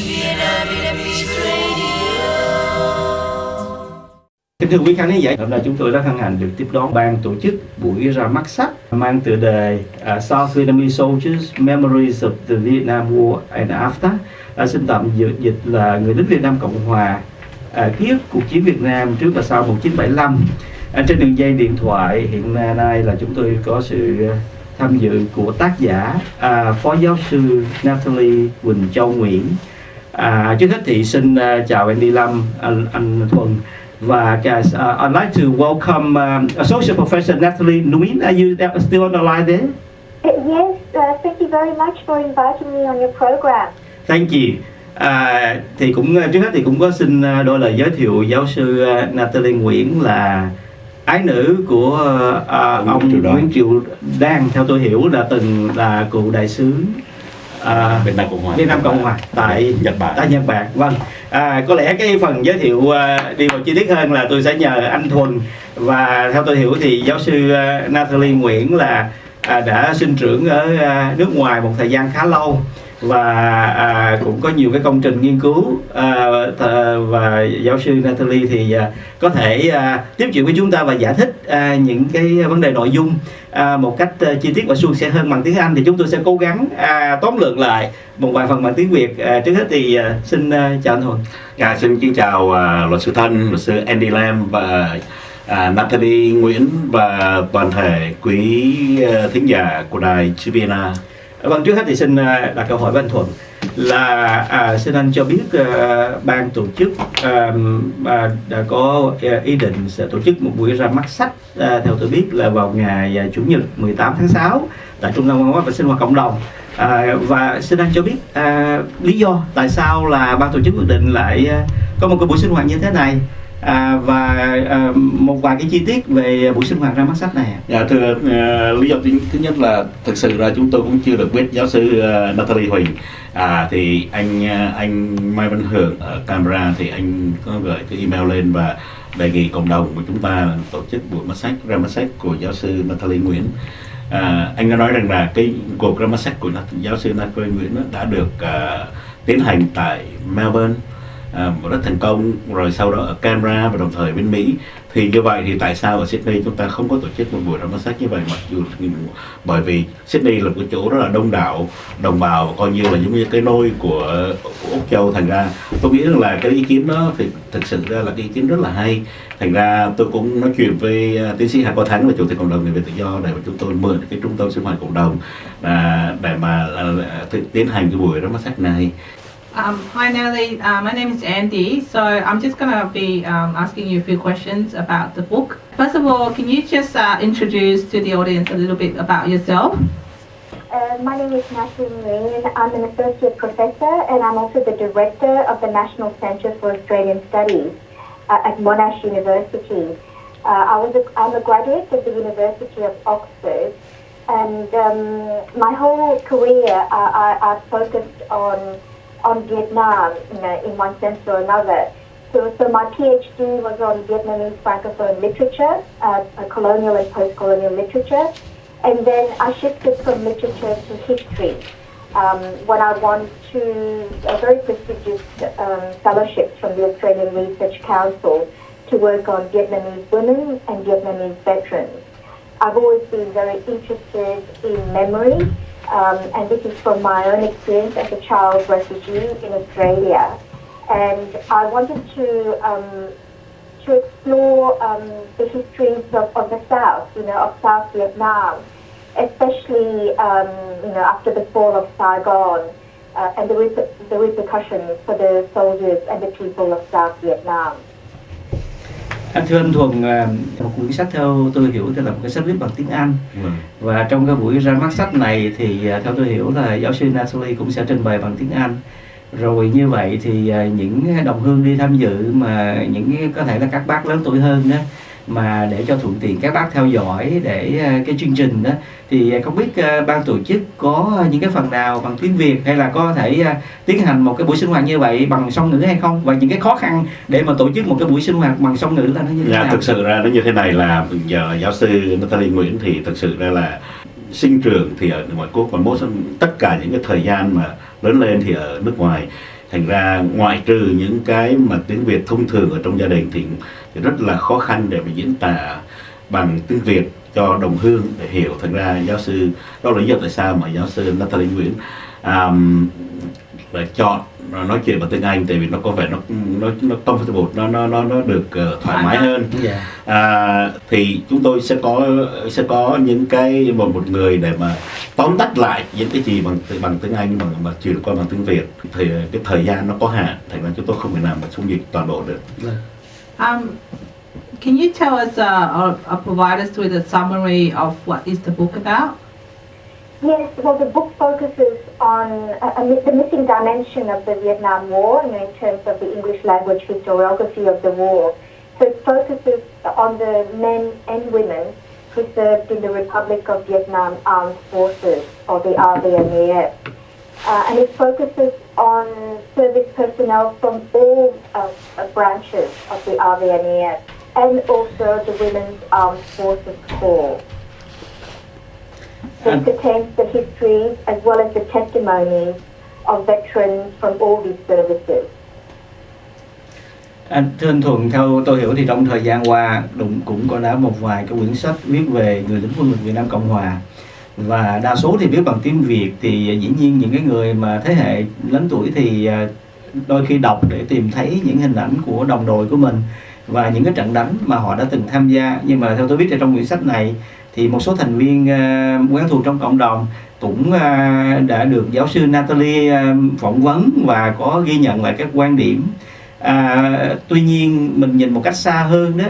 Vietnamese Radio. Kính thưa quý khán giả, hôm nay chúng tôi rất hân hạnh được tiếp đón ban tổ chức buổi ra mắt sách mang tựa đề South Vietnamese Soldiers Memories of the Vietnam War and After. Xin tạm dịch là Người lính Việt Nam Cộng Hòa, ký ức cuộc chiến Việt Nam trước và sau 1975. Trên đường dây điện thoại hiện nay là chúng tôi có sự tham dự của tác giả Phó Giáo sư Natalie, Úc-Châu, Nguyễn. Trước hết thì xin chào Andie, anh Thuần. Và I'd like to welcome Associate Professor Natalie. Nguyễn, are you still on the line there? Yes, thank you very much for inviting me on your program. Thank you. Thì cũng trước hết thì cũng có xin đôi lời giới thiệu giáo sư Natalie Nguyễn là ái nữ của ông Nguyễn Triệu Đan, theo tôi hiểu là từng là cựu đại sứ Việt Nam Cộng Hòa tại Nhật Bản. Vâng. Có lẽ cái phần giới thiệu đi vào chi tiết hơn là tôi sẽ nhờ anh Thuần. Và theo tôi hiểu thì giáo sư Natalie Nguyễn là đã sinh trưởng ở nước ngoài một thời gian khá lâu và cũng có nhiều cái công trình nghiên cứu, và giáo sư Natalie thì có thể tiếp chuyện với chúng ta và giải thích những cái vấn đề nội dung một cách chi tiết và suôn sẻ hơn bằng tiếng Anh. Thì chúng tôi sẽ cố gắng tóm lược lại một vài phần bằng tiếng Việt. Trước hết thì xin chào anh Thuần. Xin kính chào luật sư Thân, luật sư Andie và Natalie Nguyễn và toàn thể quý thính giả của đài CVNA. Vâng, trước hết thì xin đặt câu hỏi với anh Thuần là xin anh cho biết ban tổ chức đã có ý định sẽ tổ chức một buổi ra mắt sách, theo tôi biết là vào ngày Chủ nhật 18 tháng 6 tại Trung tâm Văn hóa và Sinh hoạt Cộng đồng. Và xin anh cho biết lý do tại sao là ban tổ chức quyết định lại có một cái buổi sinh hoạt như thế này, và một vài cái chi tiết về buổi sinh hoạt ra mắt sách này. Dạ thưa, lý do thứ nhất là thực sự là chúng tôi cũng chưa được biết giáo sư Natalie Huỳnh. Thì anh Mai Văn Hưởng ở Canberra thì anh có gửi cái email lên và đề nghị cộng đồng của chúng ta tổ chức buổi ra mắt sách của giáo sư Natalie Nguyễn. Anh đã nói rằng là cái cuộc ra mắt sách của giáo sư Natalie Nguyễn đã được tiến hành tại Melbourne rất thành công, rồi sau đó ở Canberra và đồng thời bên Mỹ. Thì như vậy thì tại sao ở Sydney chúng ta không có tổ chức một buổi ra mắt sách như vậy, mặc dù bởi vì Sydney là một cái chỗ rất là đông đảo đồng bào, coi như là giống như cái nôi của Úc-Châu. Thành ra tôi nghĩ rằng là cái ý kiến đó thì thực sự ra là cái ý kiến rất là hay. Thành ra tôi cũng nói chuyện với tiến sĩ Hà Có Thắng là chủ tịch cộng đồng người Việt tự do để mà chúng tôi mượn cái trung tâm sinh hoạt cộng đồng để mà tiến hành cái buổi ra mắt sách này. Hi Natalie, my name is Andie, so I'm just going to be asking you a few questions about the book. First of all, can you just introduce to the audience a little bit about yourself? My name is Natalie Miền. I'm an associate professor and I'm also the director of the National Centre for Australian Studies at Monash University. I'm a graduate of the University of Oxford, and my whole career I've focused on Vietnam, in one sense or another. So my PhD was on Vietnamese Francophone literature, colonial and post-colonial literature, and then I shifted from literature to history when I won two very prestigious fellowships from the Australian Research Council to work on Vietnamese women and Vietnamese veterans. I've always been very interested in memory. And this is from my own experience as a child refugee in Australia. And I wanted to explore the histories of the South, of South Vietnam, especially, after the fall of Saigon and the repercussions for the soldiers and the people of South Vietnam. Thưa anh Thuần, một cuốn sách theo tôi hiểu thì là một cái sách viết bằng tiếng Anh. Và trong cái buổi ra mắt sách này thì theo tôi hiểu là giáo sư Natalie cũng sẽ trình bày bằng tiếng Anh. Rồi như vậy thì những đồng hương đi tham dự mà những có thể là các bác lớn tuổi hơn đó, mà để cho thuận tiện các bác theo dõi để cái chương trình đó, thì không biết ban tổ chức có những cái phần nào bằng tiếng Việt hay là có thể tiến hành một cái buổi sinh hoạt như vậy bằng song ngữ hay không, và những cái khó khăn để mà tổ chức một cái buổi sinh hoạt bằng song ngữ là nó như thế nào? Thực sự ra nó như thế này là giờ giáo sư Natalie Nguyễn thì thực sự ra là sinh trưởng thì ở ngoại quốc, còn tất cả những cái thời gian mà lớn lên thì ở nước ngoài. thành ra ngoại trừ những cái mà tiếng Việt thông thường ở trong gia đình thì rất là khó khăn để mà diễn tả bằng tiếng Việt cho đồng hương để hiểu. Thành ra giáo sư, đó là lý do tại sao mà giáo sư Natalie Nguyễn là chọn nói chuyện bằng tiếng Anh, tại vì nó có vẻ nó comfortable, nó được thoải mái hơn. Thì chúng tôi sẽ có những cái một người để mà tóm tắt lại những cái gì bằng tiếng Anh mà chuyển qua bằng tiếng Việt. Thì cái thời gian nó có hạn, thành ra chúng tôi không thể nào mà trung dịch toàn bộ được. Can you tell us or provide us with a summary of what is the book about? Yes, well, the book focuses on the missing dimension of the Vietnam War, in terms of the English language historiography of the war. So it focuses on the men and women who served in the Republic of Vietnam Armed Forces, or the RVNAF. And it focuses on service personnel from all branches of the RVNAF, and also the Women's Armed Forces Corps. It contains the histories as well as the testimonies of veterans from all these services. Thưa anh Thuần, theo tôi hiểu thì trong thời gian qua cũng có đã một vài cái quyển sách viết về người lính quân lực Việt Nam Cộng Hòa, và đa số thì viết bằng tiếng Việt. Thì dĩ nhiên những cái người mà thế hệ lớn tuổi thì đôi khi đọc để tìm thấy những hình ảnh của đồng đội của mình và những cái trận đánh mà họ đã từng tham gia. Nhưng mà theo tôi biết thì trong quyển sách này thì một số thành viên quen thuộc trong cộng đồng cũng đã được giáo sư Natalie phỏng vấn và có ghi nhận lại các quan điểm. Tuy nhiên mình nhìn một cách xa hơn đó,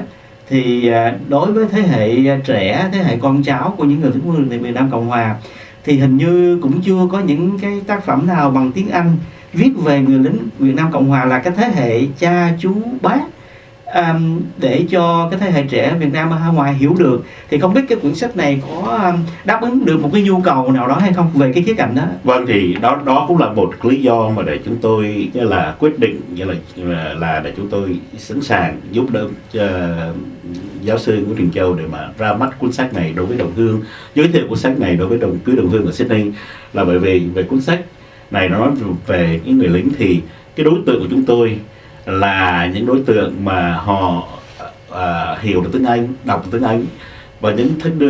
thì đối với thế hệ trẻ, thế hệ con cháu của những người lính quân lực Việt Nam Cộng Hòa thì hình như cũng chưa có những cái tác phẩm nào bằng tiếng Anh viết về người lính Việt Nam Cộng Hòa là cái thế hệ cha chú bác, để cho cái thế hệ trẻ Việt Nam ở ngoài hiểu được. Thì không biết cái quyển sách này có đáp ứng được một cái nhu cầu nào đó hay không về cái khía cạnh đó? Vâng, thì đó cũng là một lý do mà để chúng tôi như là quyết định là để chúng tôi sẵn sàng giúp đỡ giáo sư Nguyễn Trần Châu để mà ra mắt cuốn sách này đối với đồng hương, giới thiệu cuốn sách này đối với quý đồng hương ở Sydney, là bởi vì về cuốn sách này nó nói về những người lính. Thì cái đối tượng của chúng tôi là những đối tượng mà họ hiểu được tiếng Anh, đọc được tiếng Anh, và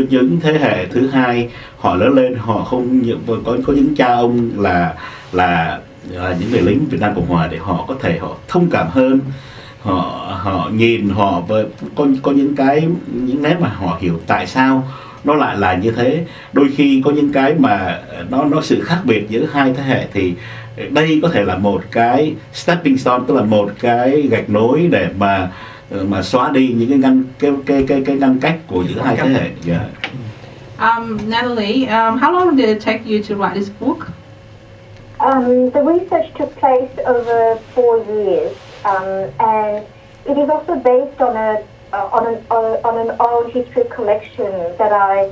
những thế hệ thứ hai họ lớn lên, họ không có những cha ông là những người lính Việt Nam Cộng Hòa, để họ có thể họ thông cảm hơn, họ nhìn họ với có những nét mà họ hiểu tại sao nó lại là như thế. Đôi khi có những cái mà nó sự khác biệt giữa hai thế hệ, thì đây có thể là một cái stepping stone, tức là một cái gạch nối để mà xóa đi những cái ngăn cách của giữa hai thế hệ. Natalie, how long did it take you to write this book? The research took place over 4 years, and it is also based on an oral history collection that I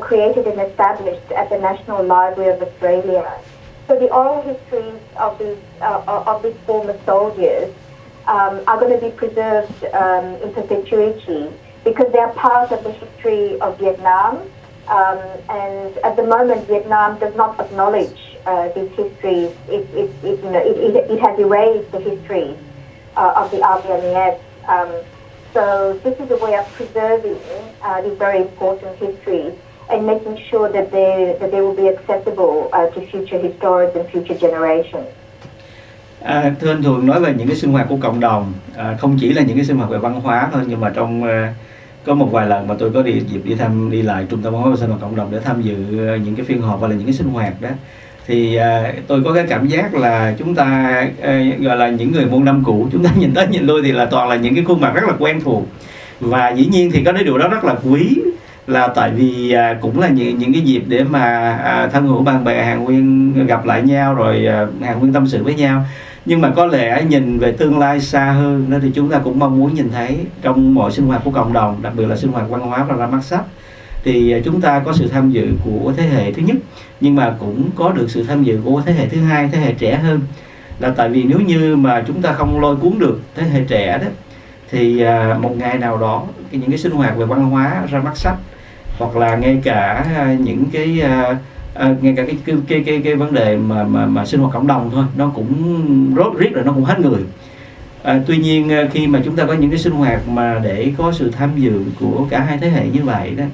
created and established at the National Library of Australia. So the oral histories of these former soldiers are going to be preserved in perpetuity because they are part of the history of Vietnam. And at the moment, Vietnam does not acknowledge these histories. It has erased the history of the RVNAF. So this is a way of preserving these very important histories and making sure that they will be accessible to future historians and future generations. Thưa anh Thuần, nói về những cái sinh hoạt của cộng đồng, không chỉ là những cái sinh hoạt về văn hóa thôi, nhưng mà trong có một vài lần mà tôi có dịp đi lại trung tâm văn hóa và sinh hoạt cộng đồng để tham dự những cái phiên họp và là những cái sinh hoạt đó, thì tôi có cái cảm giác là chúng ta gọi là những người muôn năm cũ, chúng ta nhìn tới nhìn lui thì là toàn là những cái khuôn mặt rất là quen thuộc, và dĩ nhiên thì có cái điều đó rất là quý, là tại vì cũng là những cái dịp để mà thân hữu bạn bè hàng huyên gặp lại nhau, rồi hàng huyên tâm sự với nhau. Nhưng mà có lẽ nhìn về tương lai xa hơn đó, thì chúng ta cũng mong muốn nhìn thấy trong mọi sinh hoạt của cộng đồng, đặc biệt là sinh hoạt văn hóa và ra mắt sách, thì chúng ta có sự tham dự của thế hệ thứ nhất, nhưng mà cũng có được sự tham dự của thế hệ thứ hai, thế hệ trẻ hơn. Là tại vì nếu như mà chúng ta không lôi cuốn được thế hệ trẻ đó, thì một ngày nào đó những cái sinh hoạt về văn hóa ra mắt sách, hoặc là ngay cả những cái ngay cả cái vấn đề mà sinh hoạt cộng đồng thôi, nó cũng rốt riết rồi nó cũng hết người. Tuy nhiên khi mà chúng ta có những cái sinh hoạt mà để có sự tham dự của cả hai thế hệ như vậy đó,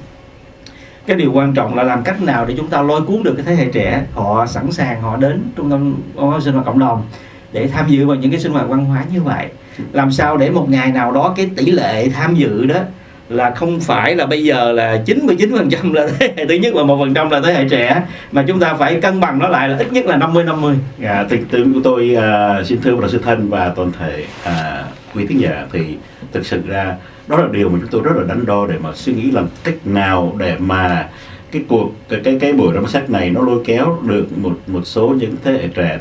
cái điều quan trọng là làm cách nào để chúng ta lôi cuốn được cái thế hệ trẻ, họ sẵn sàng họ đến trung tâm sinh hoạt cộng đồng để tham dự vào những cái sinh hoạt văn hóa như vậy. Làm sao để một ngày nào đó cái tỷ lệ tham dự đó là không phải là bây giờ là 99% là thế hệ thứ nhất và 1% là thế hệ trẻ, mà chúng ta phải cân bằng nó lại là ít nhất là 50-50. Tình tướng của tôi xin thưa luật sư Thân và toàn thể quý thính giả, thì thực sự ra đó là điều mà chúng tôi rất là đắn đo để mà suy nghĩ làm cách nào để mà cái buổi ra mắt sách này nó lôi kéo được một số những thế hệ trẻ.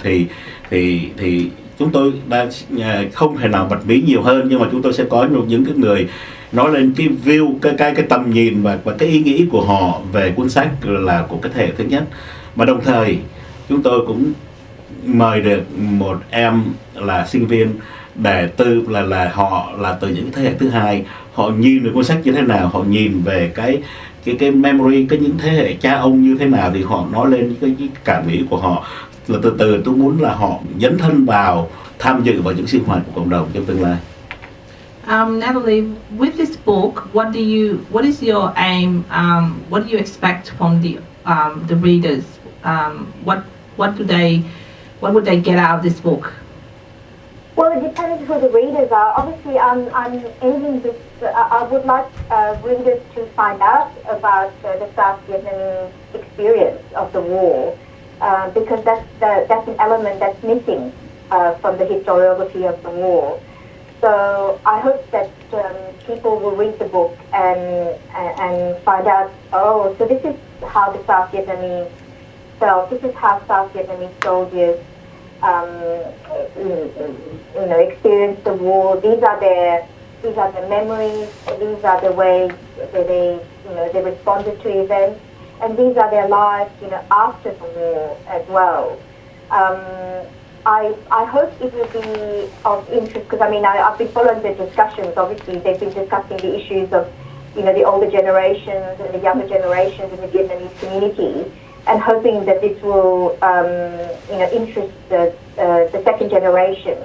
Thì chúng tôi đã không thể nào bật mí nhiều hơn, nhưng mà chúng tôi sẽ có những cái người nói lên cái view, cái tầm nhìn và cái ý nghĩ của họ về cuốn sách là của cái thế hệ thứ nhất. Mà đồng thời chúng tôi cũng mời được một em là sinh viên để họ là từ những thế hệ thứ hai, họ nhìn về cuốn sách như thế nào, họ nhìn về cái memory, những thế hệ cha ông như thế nào, thì họ nói lên cái cảm nghĩ của họ. Là từ từ tôi muốn là họ dấn thân vào tham dự vào những sinh hoạt của cộng đồng trong tương lai. Natalie, with this book, what is your aim? What do you expect from the readers? What would they get out of this book? Well, it depends who the readers are. Obviously, I'm aiming this. I would like readers to find out about the South Vietnamese experience of the war, because that's an element that's missing from the historiography of the war. So I hope that people will read the book and find out, oh, so this is how the South Vietnamese felt. This is how South Vietnamese soldiers, experienced the war. These are their memories. These are the ways that they responded to events, and these are their lives, after the war as well. I hope it will be of interest, because I've been following the discussions. Obviously, they've been discussing the issues of, the older generations and the younger generations in the Vietnamese community, and hoping that this will, interest the second generation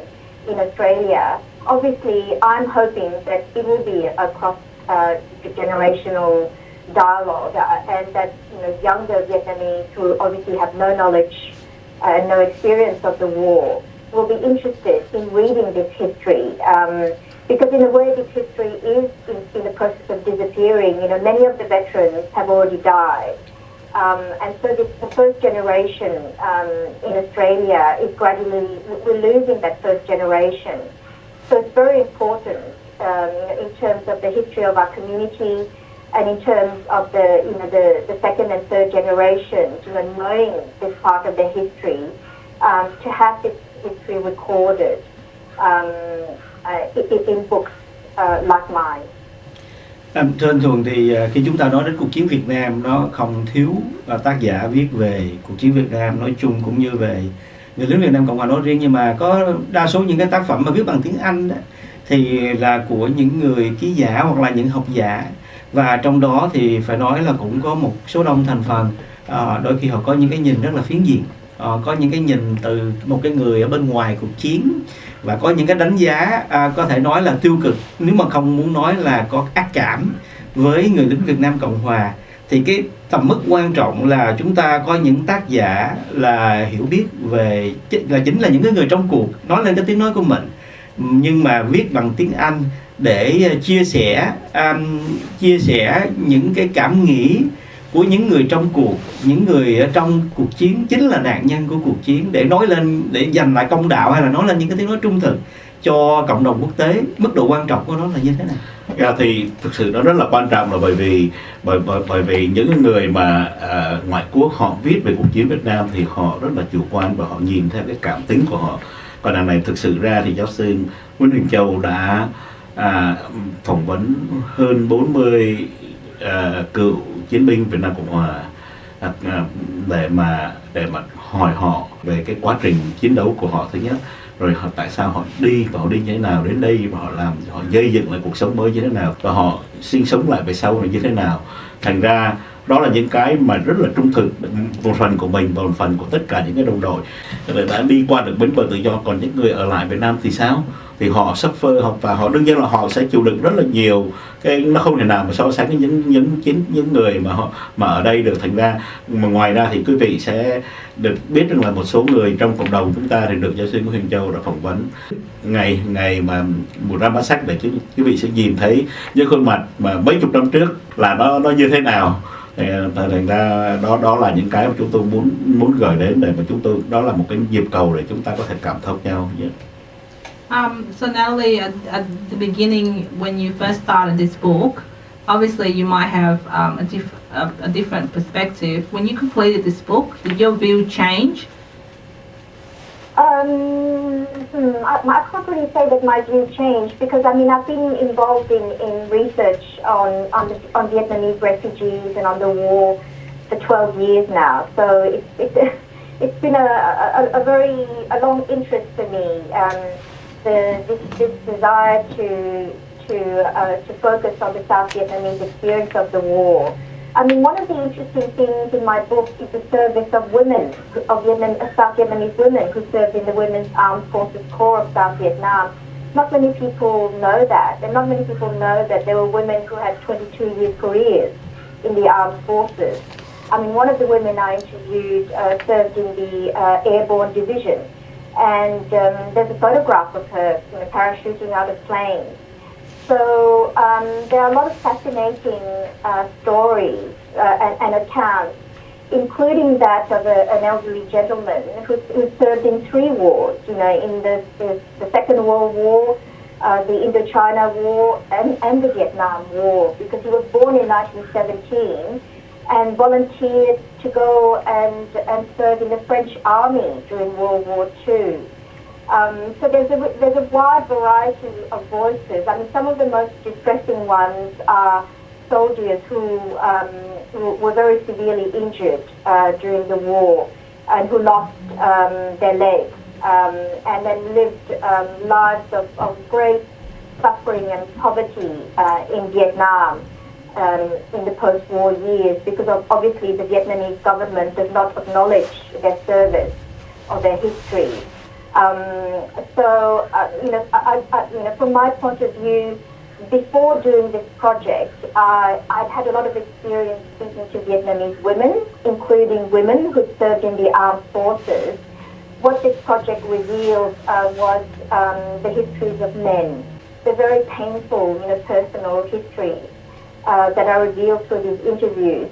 in Australia. Obviously, I'm hoping that it will be a cross-generational dialogue, and that younger Vietnamese who obviously have no knowledge and no experience of the war will be interested in reading this history, because in a way this history is in the process of disappearing. Many of the veterans have already died, and so the first generation in Australia is we're losing that first generation. So it's very important in terms of the history of our community, and in terms of the second and third generations, knowing this part of their history, to have this history recorded in books like mine. Trên thường thì khi chúng ta nói đến cuộc chiến Việt Nam, nó không thiếu tác giả viết về cuộc chiến Việt Nam nói chung cũng như về người lính Việt Nam Cộng Hòa nói riêng, nhưng mà có đa số những cái tác phẩm mà viết bằng tiếng Anh đó, thì là của những người ký giả hoặc là những học giả. Và trong đó thì phải nói là cũng có một số đông thành phần đôi khi họ có những cái nhìn rất là phiến diện, có những cái nhìn từ một cái người ở bên ngoài cuộc chiến, và có những cái đánh giá có thể nói là tiêu cực, nếu mà không muốn nói là có ác cảm với người lính Việt Nam Cộng Hòa. Thì cái tầm mức quan trọng là chúng ta có những tác giả là hiểu biết về, là chính là những cái người trong cuộc nói lên cái tiếng nói của mình, nhưng mà viết bằng tiếng Anh để chia sẻ những cái cảm nghĩ của những người trong cuộc, những người ở trong cuộc chiến, chính là nạn nhân của cuộc chiến, để nói lên, để giành lại công đạo, hay là nói lên những cái tiếng nói trung thực cho cộng đồng quốc tế. Mức độ quan trọng của nó là như thế nào? Thì thực sự nó rất là quan trọng, là bởi vì những người mà ngoại quốc họ viết về cuộc chiến Việt Nam thì họ rất là chủ quan và họ nhìn theo cái cảm tính của họ. Còn đằng này thực sự ra thì giáo sư Nguyễn Châu đã phỏng vấn hơn 40 cựu chiến binh Việt Nam Cộng Hòa để mà hỏi họ về cái quá trình chiến đấu của họ thứ nhất, rồi tại sao họ đi và họ đi như thế nào đến đây, và họ gây dựng lại cuộc sống mới như thế nào, và họ sinh sống lại về sau là như thế nào. Thành ra đó là những cái mà rất là trung thực, một phần của mình và một phần của tất cả những cái đồng đội đã đi qua được bến bờ tự do. Còn những người ở lại Việt Nam thì sao? Thì họ suffer, và họ đương nhiên là họ sẽ chịu đựng rất là nhiều, cái nó không thể nào mà so sánh với những người mà ở đây được. Thành ra mà ngoài ra thì quý vị sẽ được biết rằng là một số người trong cộng đồng chúng ta thì được giáo sư Huyền Châu đã phỏng vấn ngày mà một ra mắt sách, để quý vị sẽ nhìn thấy những khuôn mặt mà mấy chục năm trước là nó như thế nào. Thành ra đó là những cái mà chúng tôi muốn gửi đến, để mà chúng tôi, đó là một cái nhịp cầu để chúng ta có thể cảm thông nhau. So Natalie, at the beginning, when you first started this book, obviously you might have a different perspective. When you completed this book, did your view change? I can't really say that my view changed, because I mean I've been involved in research on Vietnamese refugees and on the war for 12 years now. So it's been a long interest for me. This desire to focus on the South Vietnamese experience of the war. I mean, one of the interesting things in my book is the service of women, South Vietnamese women who served in the Women's Armed Forces Corps of South Vietnam. Not many people know that, and not many people know that there were women who had 22-year careers in the armed forces. I mean, one of the women I interviewed served in the airborne division, and there's a photograph of her, parachuting out of planes. So there are a lot of fascinating stories and accounts, including that of an elderly gentleman who served in 3 wars, in the Second World War, the Indochina War, and the Vietnam War, because he was born in 1917 and volunteered to go and serve in the French army during World War II. So there's a wide variety of voices. I mean, some of the most distressing ones are soldiers who were very severely injured during the war and who lost their legs and then lived lives of great suffering and poverty in Vietnam in the post-war years, because obviously the Vietnamese government does not acknowledge their service or their history. From my point of view, before doing this project, I'd had a lot of experience speaking to Vietnamese women, including women who served in the armed forces. What this project revealed was the histories of men, the very painful, personal histories that are revealed through these interviews.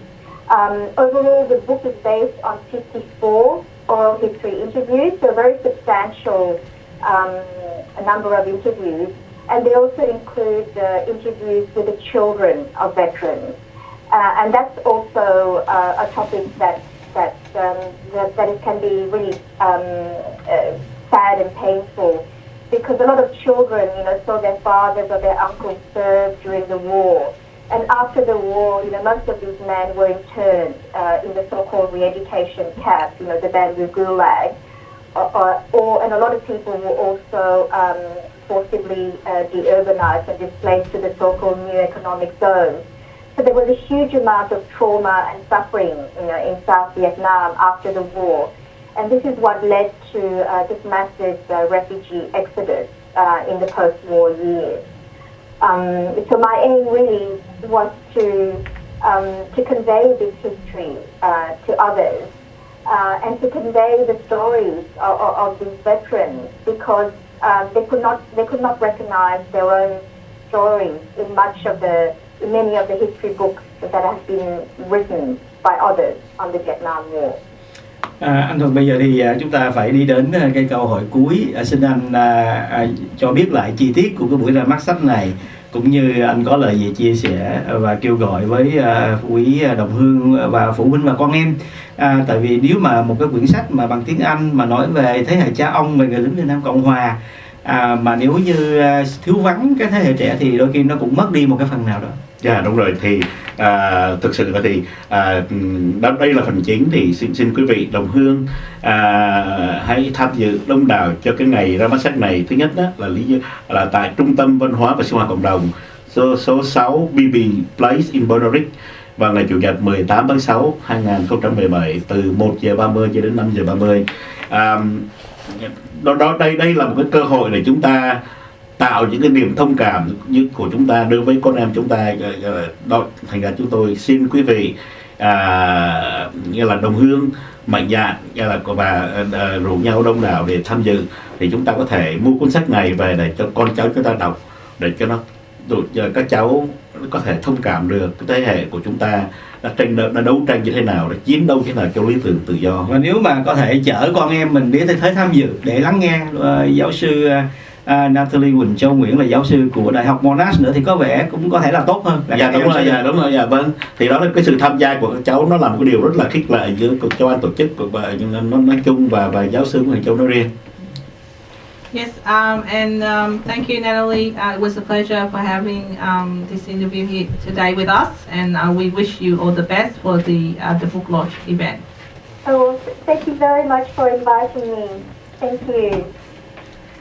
Overall, the book is based on 54 oral history interviews, so a very substantial number of interviews, and they also include interviews with the children of veterans, and that's also a topic that it can be really sad and painful, because a lot of children, saw their fathers or their uncles serve during the war. And after the war, most of these men were interned in the so-called re-education camp, the bamboo gulag, and a lot of people were also forcibly de-urbanized and displaced to the so-called new economic zones. So there was a huge amount of trauma and suffering, in South Vietnam after the war, and this is what led to this massive refugee exodus in the post-war years. So my aim really was to convey this history to others and to convey the stories of these veterans, because they could not recognize their own stories in many of the history books that have been written by others on the Vietnam War. Anh Thuần, bây giờ thì chúng ta phải đi đến cái câu hỏi cuối. Xin anh cho biết lại chi tiết của cái buổi ra mắt sách này, cũng như anh có lời gì chia sẻ và kêu gọi với quý đồng hương và phụ huynh và con em. Tại vì nếu mà một cái quyển sách mà bằng tiếng Anh mà nói về thế hệ cha ông, về người lính Việt Nam Cộng Hòa, mà nếu như thiếu vắng cái thế hệ trẻ thì đôi khi nó cũng mất đi một cái phần nào đó. Dạ đúng rồi, thì thực sự là thì đây là phần chính, thì xin quý vị đồng hương hãy tham dự đông đảo cho cái ngày ra mắt sách này. Thứ nhất đó là tại Trung tâm Văn hóa và Sinh hoạt Cộng đồng số 6 BB Place in Bonnyrigg, vào ngày Chủ nhật 18 tháng 6 2017 từ 1 giờ 30 cho đến 5 giờ 30. Đây là một cái cơ hội để chúng ta tạo những cái niềm thông cảm như của chúng ta đối với con em chúng ta. Đó, thành ra chúng tôi xin quý vị như là đồng hương mạnh dạn và rủ nhau đông đảo để tham dự, thì chúng ta có thể mua cuốn sách này về để cho con cháu chúng ta đọc, để cho các cháu có thể thông cảm được cái thế hệ của chúng ta đã đấu tranh như thế nào, đã chiến đấu như thế nào cho lý tưởng tự do. Và nếu mà có thể chở con em mình đến tới tham dự để lắng nghe giáo sư Natalie Úc-Châu Nguyễn là giáo sư của Đại học Monash nữa thì có vẻ cũng có thể là tốt hơn. Dạ đúng rồi, vâng. Thì đó là cái sự tham gia của các cháu, nó là một cái điều rất là khích lệ giữa cục châu An tổ chức và nó nói chung và giáo sư của Úc-Châu nói riêng. Yes, thank you, Natalie. It was a pleasure for having this interview here today with us, and we wish you all the best for the book launch event. So, thank you very much for inviting me. Thank you.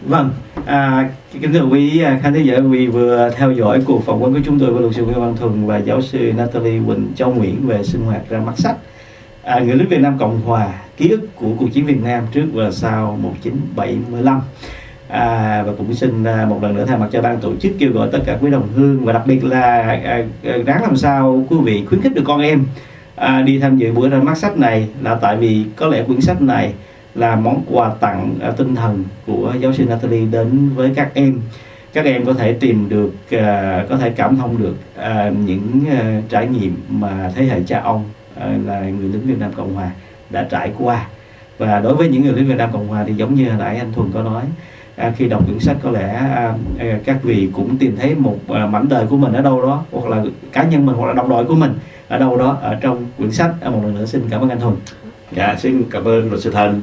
Vâng, kính thưa quý khán thính giả, quý vừa theo dõi cuộc phỏng vấn của chúng tôi với luật sư Nguyễn Văn Thuần và giáo sư Natalie Úc-Châu Nguyễn về sinh hoạt ra mắt sách Người lính Việt Nam Cộng Hòa, ký ức của cuộc chiến Việt Nam trước và sau 1975. Và cũng xin một lần nữa thay mặt cho ban tổ chức kêu gọi tất cả quý đồng hương, và đặc biệt là ráng làm sao quý vị khuyến khích được con em đi tham dự buổi ra mắt sách này, là tại vì có lẽ quyển sách này là món quà tặng tinh thần của giáo sư Natalie đến với các em. Các em có thể tìm được, có thể cảm thông được những trải nghiệm mà thế hệ cha ông là người lính Việt Nam Cộng Hòa đã trải qua. Và đối với những người lính Việt Nam Cộng Hòa thì giống như hồi nãy anh Thuần có nói, khi đọc quyển sách có lẽ các vị cũng tìm thấy một mảnh đời của mình ở đâu đó, hoặc là cá nhân mình, hoặc là đồng đội của mình ở đâu đó ở trong quyển sách. Một lần nữa xin cảm ơn anh Thuần. Dạ, xin cảm ơn luật sư Thân,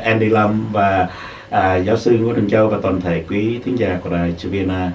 Andie Lâm và giáo sư Nguyễn Úc-Châu và toàn thể quý thính giả của đài Vienna.